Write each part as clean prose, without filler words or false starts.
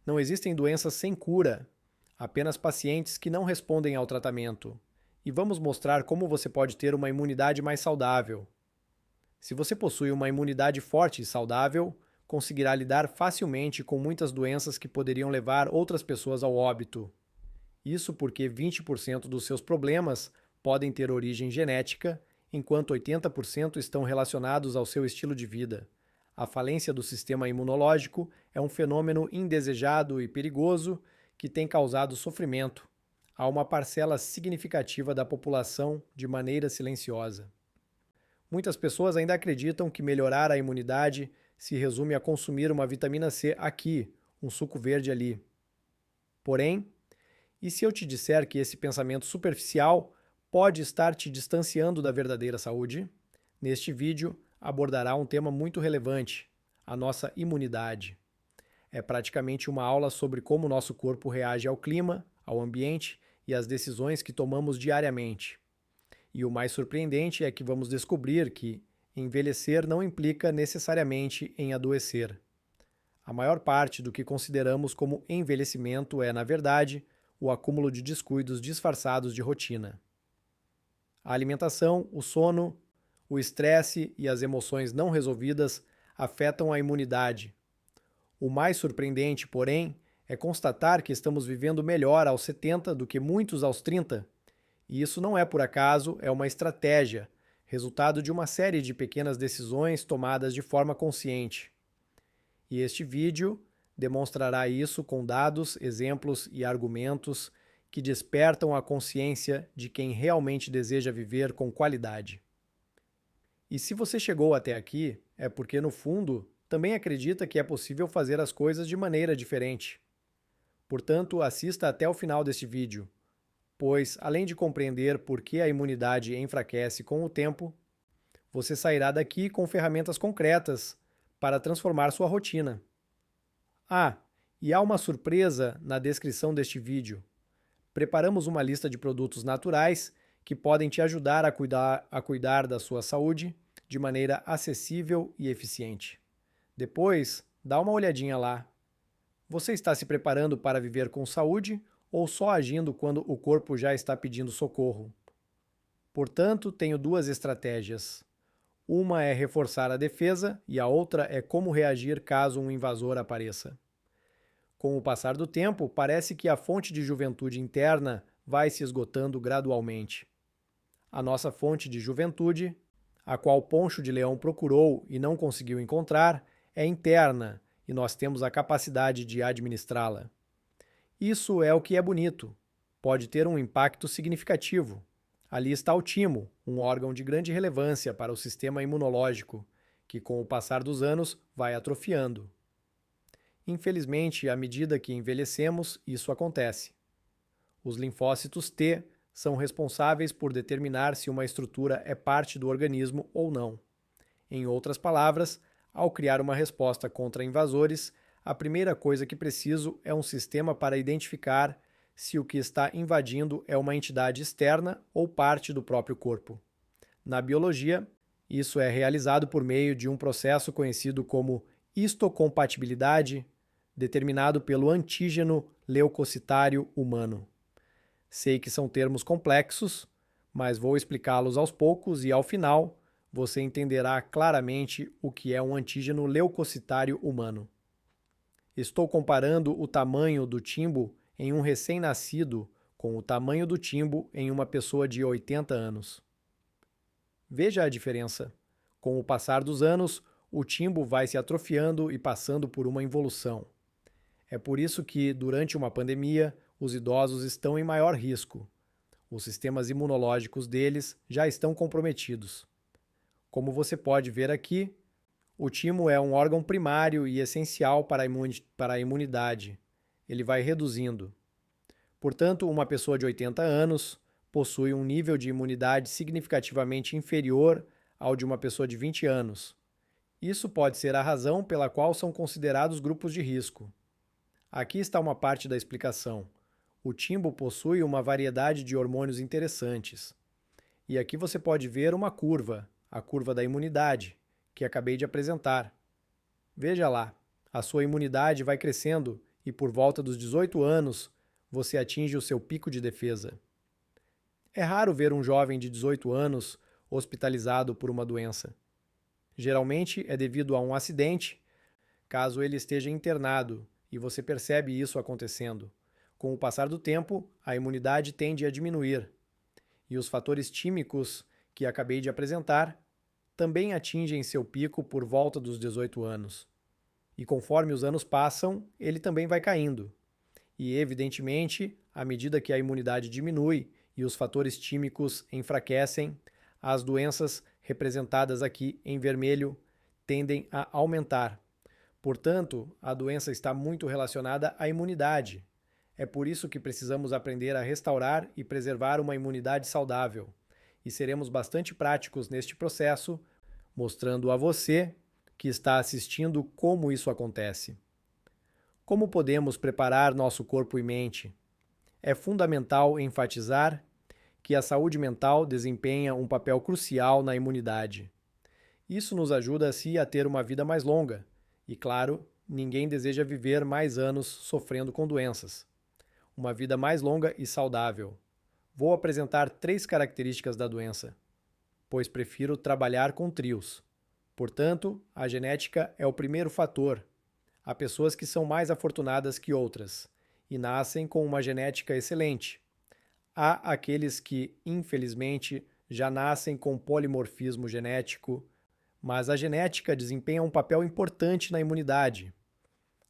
Não existem doenças sem cura, apenas pacientes que não respondem ao tratamento. E vamos mostrar como você pode ter uma imunidade mais saudável. Se você possui uma imunidade forte e saudável, conseguirá lidar facilmente com muitas doenças que poderiam levar outras pessoas ao óbito. Isso porque 20% dos seus problemas podem ter origem genética, enquanto 80% estão relacionados ao seu estilo de vida. A falência do sistema imunológico é um fenômeno indesejado e perigoso que tem causado sofrimento a uma parcela significativa da população de maneira silenciosa. Muitas pessoas ainda acreditam que melhorar a imunidade se resume a consumir uma vitamina C aqui, um suco verde ali. Porém, e se eu te disser que esse pensamento superficial pode estar te distanciando da verdadeira saúde? Neste vídeo abordará um tema muito relevante, a nossa imunidade. É praticamente uma aula sobre como nosso corpo reage ao clima, ao ambiente e às decisões que tomamos diariamente. E o mais surpreendente é que vamos descobrir que envelhecer não implica necessariamente em adoecer. A maior parte do que consideramos como envelhecimento é, na verdade, o acúmulo de descuidos disfarçados de rotina. A alimentação, o sono, o estresse e as emoções não resolvidas afetam a imunidade. O mais surpreendente, porém, é constatar que estamos vivendo melhor aos 70 do que muitos aos 30. E isso não é por acaso, é uma estratégia, resultado de uma série de pequenas decisões tomadas de forma consciente. E este vídeo demonstrará isso com dados, exemplos e argumentos que despertam a consciência de quem realmente deseja viver com qualidade. E se você chegou até aqui, é porque, no fundo, também acredita que é possível fazer as coisas de maneira diferente. Portanto, assista até o final deste vídeo, pois, além de compreender por que a imunidade enfraquece com o tempo, você sairá daqui com ferramentas concretas para transformar sua rotina. Ah, e há uma surpresa na descrição deste vídeo. Preparamos uma lista de produtos naturais que podem te ajudar a cuidar da sua saúde de maneira acessível e eficiente. Depois, dá uma olhadinha lá. Você está se preparando para viver com saúde ou só agindo quando o corpo já está pedindo socorro? Portanto, tenho duas estratégias. Uma é reforçar a defesa e a outra é como reagir caso um invasor apareça. Com o passar do tempo, parece que a fonte de juventude interna vai se esgotando gradualmente. A nossa fonte de juventude, a qual Poncho de Leão procurou e não conseguiu encontrar, é interna e nós temos a capacidade de administrá-la. Isso é o que é bonito. Pode ter um impacto significativo. Ali está o timo, um órgão de grande relevância para o sistema imunológico, que com o passar dos anos vai atrofiando. Infelizmente, à medida que envelhecemos, isso acontece. Os linfócitos T são responsáveis por determinar se uma estrutura é parte do organismo ou não. Em outras palavras, ao criar uma resposta contra invasores, a primeira coisa que preciso é um sistema para identificar se o que está invadindo é uma entidade externa ou parte do próprio corpo. Na biologia, isso é realizado por meio de um processo conhecido como histocompatibilidade, determinado pelo antígeno leucocitário humano. Sei que são termos complexos, mas vou explicá-los aos poucos e, ao final, você entenderá claramente o que é um antígeno leucocitário humano. Estou comparando o tamanho do timbo em um recém-nascido com o tamanho do timbo em uma pessoa de 80 anos. Veja a diferença. Com o passar dos anos, o timbo vai se atrofiando e passando por uma involução. É por isso que, durante uma pandemia, os idosos estão em maior risco. Os sistemas imunológicos deles já estão comprometidos. Como você pode ver aqui, o timo é um órgão primário e essencial para a imunidade. Ele vai reduzindo. Portanto, uma pessoa de 80 anos possui um nível de imunidade significativamente inferior ao de uma pessoa de 20 anos. Isso pode ser a razão pela qual são considerados grupos de risco. Aqui está uma parte da explicação. O timbo possui uma variedade de hormônios interessantes. E aqui você pode ver uma curva, a curva da imunidade, que acabei de apresentar. Veja lá, a sua imunidade vai crescendo e por volta dos 18 anos você atinge o seu pico de defesa. É raro ver um jovem de 18 anos hospitalizado por uma doença. Geralmente é devido a um acidente, caso ele esteja internado, e você percebe isso acontecendo. Com o passar do tempo, a imunidade tende a diminuir, e os fatores tímicos que acabei de apresentar também atingem seu pico por volta dos 18 anos. E conforme os anos passam, ele também vai caindo. E, evidentemente, à medida que a imunidade diminui e os fatores tímicos enfraquecem, as doenças representadas aqui em vermelho tendem a aumentar. Portanto, a doença está muito relacionada à imunidade. É por isso que precisamos aprender a restaurar e preservar uma imunidade saudável. E seremos bastante práticos neste processo, mostrando a você que está assistindo como isso acontece. Como podemos preparar nosso corpo e mente? É fundamental enfatizar que a saúde mental desempenha um papel crucial na imunidade. Isso nos ajuda a ter uma vida mais longa. E, claro, ninguém deseja viver mais anos sofrendo com doenças. Uma vida mais longa e saudável. Vou apresentar 3 características da doença, pois prefiro trabalhar com trios. Portanto, a genética é o primeiro fator. Há pessoas que são mais afortunadas que outras e nascem com uma genética excelente. Há aqueles que, infelizmente, já nascem com polimorfismo genético, mas a genética desempenha um papel importante na imunidade.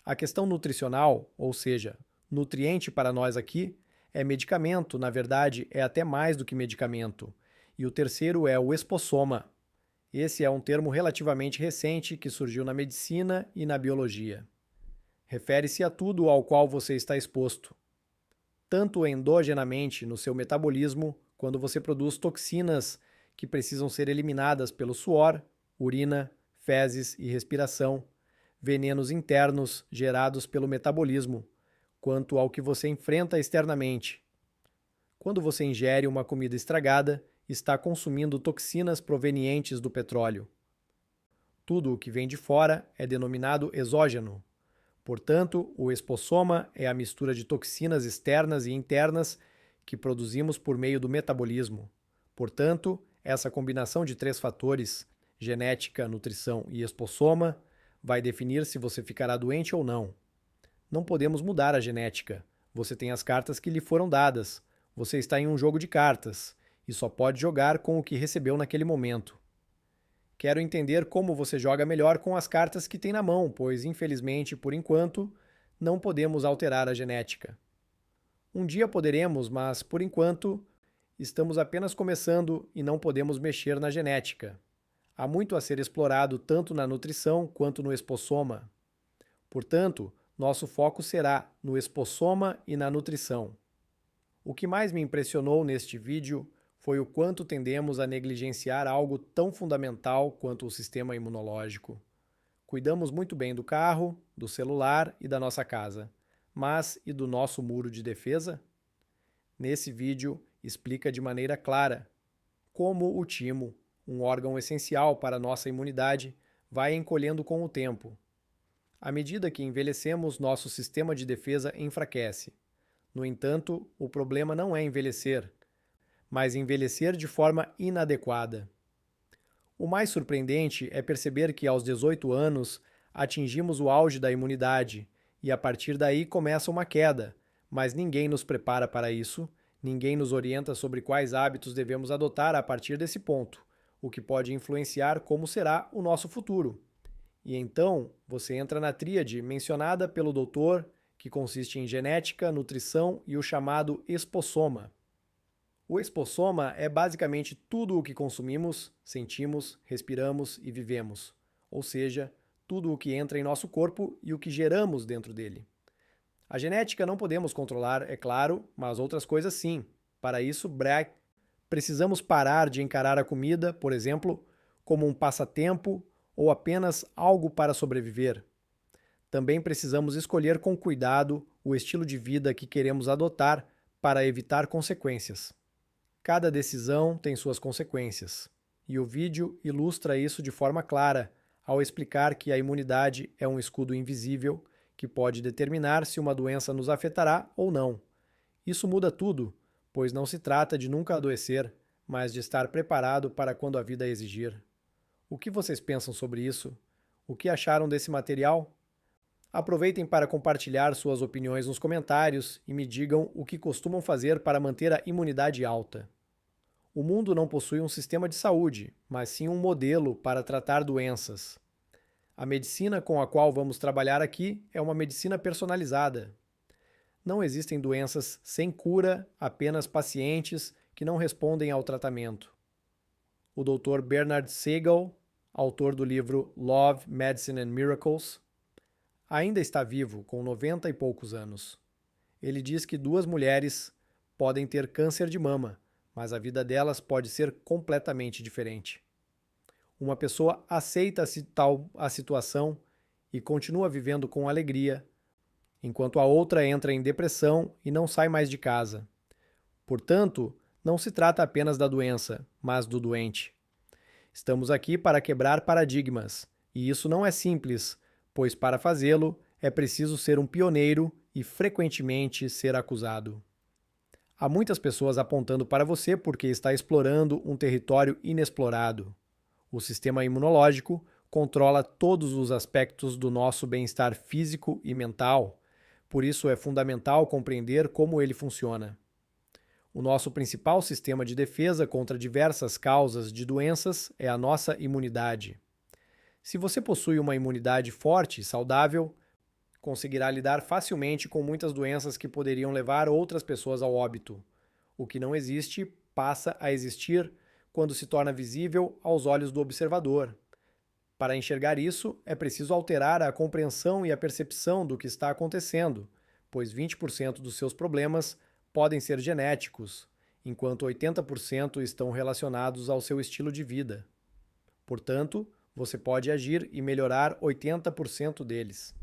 A questão nutricional, ou seja, nutriente para nós aqui, é medicamento, na verdade, é até mais do que medicamento. E o terceiro é o espossoma. Esse é um termo relativamente recente que surgiu na medicina e na biologia. Refere-se a tudo ao qual você está exposto, tanto endogenamente no seu metabolismo, quando você produz toxinas que precisam ser eliminadas pelo suor, urina, fezes e respiração, venenos internos gerados pelo metabolismo, quanto ao que você enfrenta externamente. Quando você ingere uma comida estragada, está consumindo toxinas provenientes do petróleo. Tudo o que vem de fora é denominado exógeno. Portanto, o espossoma é a mistura de toxinas externas e internas que produzimos por meio do metabolismo. Portanto, essa combinação de 3 fatores, genética, nutrição e espossoma, vai definir se você ficará doente ou não. Não podemos mudar a genética. Você tem as cartas que lhe foram dadas. Você está em um jogo de cartas e só pode jogar com o que recebeu naquele momento. Quero entender como você joga melhor com as cartas que tem na mão, pois, infelizmente, por enquanto, não podemos alterar a genética. Um dia poderemos, mas, por enquanto, estamos apenas começando e não podemos mexer na genética. Há muito a ser explorado tanto na nutrição quanto no espossoma. Portanto, nosso foco será no espossoma e na nutrição. O que mais me impressionou neste vídeo foi o quanto tendemos a negligenciar algo tão fundamental quanto o sistema imunológico. Cuidamos muito bem do carro, do celular e da nossa casa, mas e do nosso muro de defesa? Nesse vídeo, explica de maneira clara como o timo, um órgão essencial para a nossa imunidade, vai encolhendo com o tempo. À medida que envelhecemos, nosso sistema de defesa enfraquece. No entanto, o problema não é envelhecer, mas envelhecer de forma inadequada. O mais surpreendente é perceber que aos 18 anos atingimos o auge da imunidade e a partir daí começa uma queda, mas ninguém nos prepara para isso, ninguém nos orienta sobre quais hábitos devemos adotar a partir desse ponto, o que pode influenciar como será o nosso futuro. E então você entra na tríade mencionada pelo doutor, que consiste em genética, nutrição e o chamado espossoma. O espossoma é basicamente tudo o que consumimos, sentimos, respiramos e vivemos, ou seja, tudo o que entra em nosso corpo e o que geramos dentro dele. A genética não podemos controlar, é claro, mas outras coisas sim. Para isso, precisamos parar de encarar a comida, por exemplo, como um passatempo ou apenas algo para sobreviver. Também precisamos escolher com cuidado o estilo de vida que queremos adotar para evitar consequências. Cada decisão tem suas consequências, e o vídeo ilustra isso de forma clara ao explicar que a imunidade é um escudo invisível que pode determinar se uma doença nos afetará ou não. Isso muda tudo, pois não se trata de nunca adoecer, mas de estar preparado para quando a vida exigir. O que vocês pensam sobre isso? O que acharam desse material? Aproveitem para compartilhar suas opiniões nos comentários e me digam o que costumam fazer para manter a imunidade alta. O mundo não possui um sistema de saúde, mas sim um modelo para tratar doenças. A medicina com a qual vamos trabalhar aqui é uma medicina personalizada. Não existem doenças sem cura, apenas pacientes que não respondem ao tratamento. O Dr. Bernard Siegel, autor do livro Love, Medicine and Miracles, ainda está vivo, com 90 e poucos anos. Ele diz que 2 mulheres podem ter câncer de mama, mas a vida delas pode ser completamente diferente. Uma pessoa aceita a situação e continua vivendo com alegria, enquanto a outra entra em depressão e não sai mais de casa. Portanto, não se trata apenas da doença, mas do doente. Estamos aqui para quebrar paradigmas, e isso não é simples, pois para fazê-lo é preciso ser um pioneiro e frequentemente ser acusado. Há muitas pessoas apontando para você porque está explorando um território inexplorado. O sistema imunológico controla todos os aspectos do nosso bem-estar físico e mental, por isso é fundamental compreender como ele funciona. O nosso principal sistema de defesa contra diversas causas de doenças é a nossa imunidade. Se você possui uma imunidade forte e saudável, conseguirá lidar facilmente com muitas doenças que poderiam levar outras pessoas ao óbito. O que não existe passa a existir quando se torna visível aos olhos do observador. Para enxergar isso, é preciso alterar a compreensão e a percepção do que está acontecendo, pois 20% dos seus problemas podem ser genéticos, enquanto 80% estão relacionados ao seu estilo de vida. Portanto, você pode agir e melhorar 80% deles.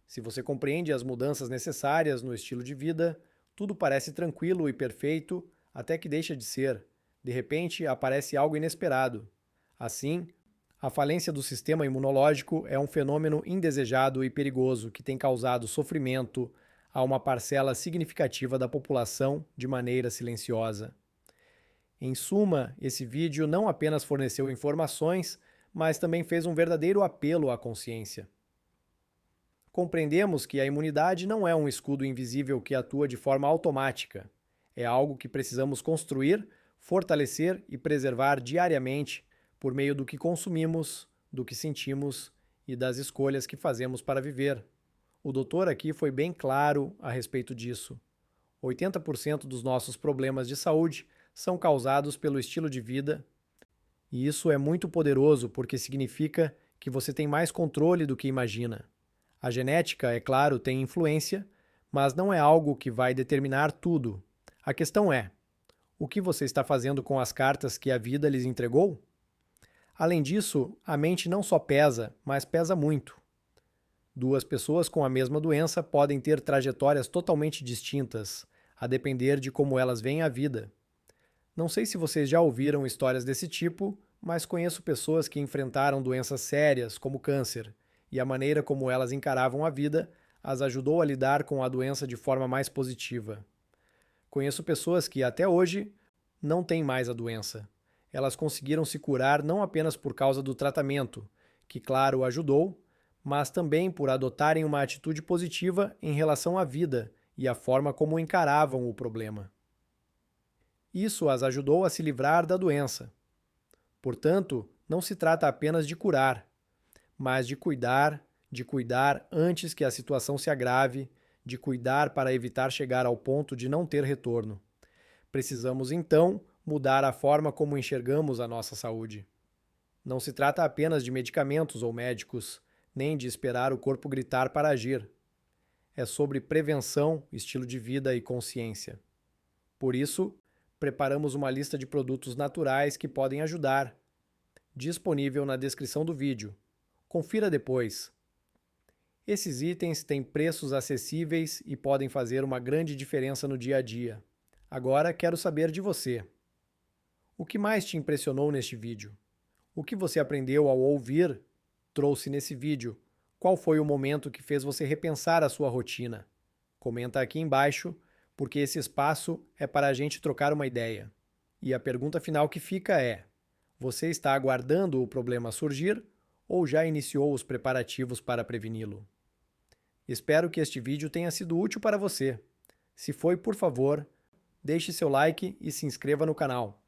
Se você compreende as mudanças necessárias no estilo de vida, tudo parece tranquilo e perfeito até que deixa de ser. De repente, aparece algo inesperado. Assim, a falência do sistema imunológico é um fenômeno indesejado e perigoso que tem causado sofrimento a uma parcela significativa da população de maneira silenciosa. Em suma, esse vídeo não apenas forneceu informações, mas também fez um verdadeiro apelo à consciência. Compreendemos que a imunidade não é um escudo invisível que atua de forma automática. É algo que precisamos construir, fortalecer e preservar diariamente por meio do que consumimos, do que sentimos e das escolhas que fazemos para viver. O doutor aqui foi bem claro a respeito disso. 80% dos nossos problemas de saúde são causados pelo estilo de vida, e isso é muito poderoso porque significa que você tem mais controle do que imagina. A genética, é claro, tem influência, mas não é algo que vai determinar tudo. A questão é: o que você está fazendo com as cartas que a vida lhes entregou? Além disso, a mente não só pesa, mas pesa muito. 2 pessoas com a mesma doença podem ter trajetórias totalmente distintas, a depender de como elas veem a vida. Não sei se vocês já ouviram histórias desse tipo, mas conheço pessoas que enfrentaram doenças sérias, como câncer, e a maneira como elas encaravam a vida as ajudou a lidar com a doença de forma mais positiva. Conheço pessoas que, até hoje, não têm mais a doença. Elas conseguiram se curar não apenas por causa do tratamento, que, claro, ajudou, mas também por adotarem uma atitude positiva em relação à vida e à forma como encaravam o problema. Isso as ajudou a se livrar da doença. Portanto, não se trata apenas de curar, mas de cuidar antes que a situação se agrave, de cuidar para evitar chegar ao ponto de não ter retorno. Precisamos, então, mudar a forma como enxergamos a nossa saúde. Não se trata apenas de medicamentos ou médicos, nem de esperar o corpo gritar para agir. É sobre prevenção, estilo de vida e consciência. Por isso, preparamos uma lista de produtos naturais que podem ajudar, disponível na descrição do vídeo. Confira depois. Esses itens têm preços acessíveis e podem fazer uma grande diferença no dia a dia. Agora quero saber de você. O que mais te impressionou neste vídeo? O que você aprendeu ao ouvir, trouxe nesse vídeo, Qual foi o momento que fez você repensar a sua rotina? Comenta aqui embaixo, porque esse espaço é para a gente trocar uma ideia. E a pergunta final que fica é: você está aguardando o problema surgir ou já iniciou os preparativos para preveni-lo? Espero que este vídeo tenha sido útil para você. Se foi, por favor, deixe seu like e se inscreva no canal.